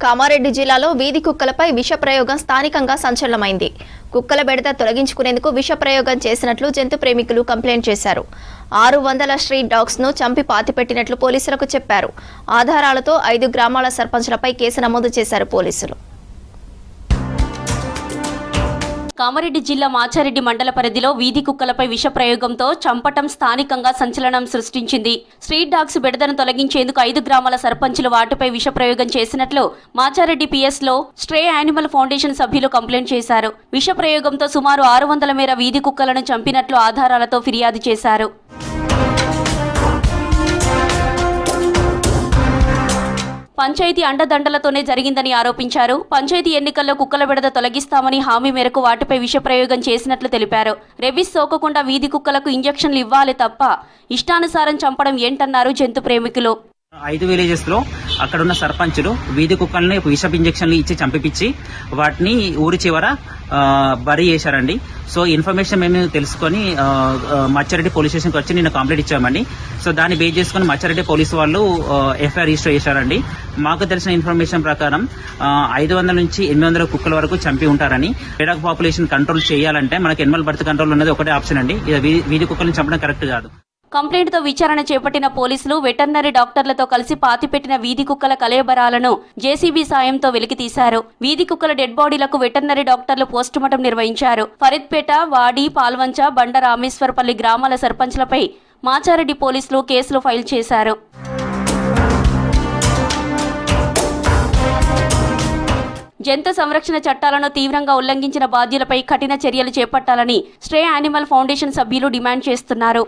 కామారెడ్డి జిల్లాలో వీధి కుక్కలపై విష ప్రయోగం స్థానికంగా సంచలనమైంది. కుక్కల బెడద తొలగించుకునేందుకు విష ప్రయోగం చేసినట్లు జంతు ప్రేమికులు కంప్లైంట్ చేశారు. 600 స్ట్రీట్ డాగ్స్ ను చంపి పాతిపెట్టినట్లు పోలీసులకు చెప్పారు. ఆధారాలతో 5 గ్రామాల సర్పంచ్లపై కేసు నమోదు చేశారు పోలీసులు. కామారెడ్డి జిల్లా మాచారెడ్డి మండల పరిధిలో వీధి కుక్కలపై విష ప్రయోగంతో చంపటం స్థానికంగా సంచలనం సృష్టించింది. స్ట్రీట్ డాగ్స్ బెడదను తొలగించేందుకు 5 గ్రామాల సర్పంచులు వాటిపై విష ప్రయోగం చేసినట్లు మాచారెడ్డి పిఎస్ లో స్ట్రే యానిమల్ ఫౌండేషన్ సభ్యులు కంప్లైంట్ చేశారు. విష ప్రయోగంతో సుమారు 600 మేర వీధి కుక్కలను చంపినట్లు ఆధారాలతో ఫిర్యాదు చేశారు. పంచాయతీ అండదండలతోనే జరిగిందని ఆరోపించారు. పంచాయతీ ఎన్నికల్లో కుక్కల బెడద తొలగిస్తామని హామీ మేరకు వాటిపై విష ప్రయోగం చేసినట్లు తెలిపారు. రెబీస్ సోకకుండా వీధి కుక్కలకు ఇంజెక్షన్లు ఇవ్వాలి తప్ప ఇష్టానుసారం చంపడం ఏంటన్నారు జంతు ప్రేమికులు. 5 విలేజెస్ లో అక్కడ ఉన్న సర్పంచులు వీధి కుక్కల్ని విషపు ఇంజక్షన్లు ఇచ్చి చంపిపించి వాటిని ఊరి చివర బరీ చేశారండి. సో ఇన్ఫర్మేషన్ మేము తెలుసుకొని మచ్చారెడ్డి పోలీస్ స్టేషన్కి వచ్చి నిన్న కంప్లైంట్ ఇచ్చామండి. సో దాన్ని బేస్ చేసుకుని మచ్చారెడ్డి పోలీసు వాళ్ళు ఎఫ్ఐఆర్ రిజిస్టర్ చేశారండి. మాకు తెలిసిన ఇన్ఫర్మేషన్ ప్రకారం 500 నుంచి 800 కుక్కల వరకు చంపి ఉంటారని. పేడాక్ పాపులేషన్ కంట్రోల్ చేయాలంటే మనకి ఎనిమల్ బర్త్ కంట్రోల్ ఉన్నది ఒకటే ఆప్షన్ అండి. వీధి కుక్కల్ని చంపడం కరెక్ట్ కాదు. కంప్లైంట్ తో విచారణ చేపట్టిన పోలీసులు వెటర్నరీ డాక్టర్లతో కలిసి పాతిపెట్టిన వీధి కుక్కల కళేబరాలను జేసీబీ సాయంతో వెలికితీశారు. వీధి కుక్కల డెడ్ బాడీలకు వెటర్నరీ డాక్టర్లు పోస్టుమార్టం నిర్వహించారు. ఫరీద్పేట, వాడి, పాల్వంచ, బండ రామేశ్వరపల్లి గ్రామాల సర్పంచ్లపై మాచారెడ్డి పోలీసులు కేసులు ఫైల్ చేశారు. జంతు సంరక్షణ చట్టాలను తీవ్రంగా ఉల్లంఘించిన బాధ్యులపై కఠిన చర్యలు చేపట్టాలని స్ట్రే యానిమల్ ఫౌండేషన్ సభ్యులు డిమాండ్ చేస్తున్నారు.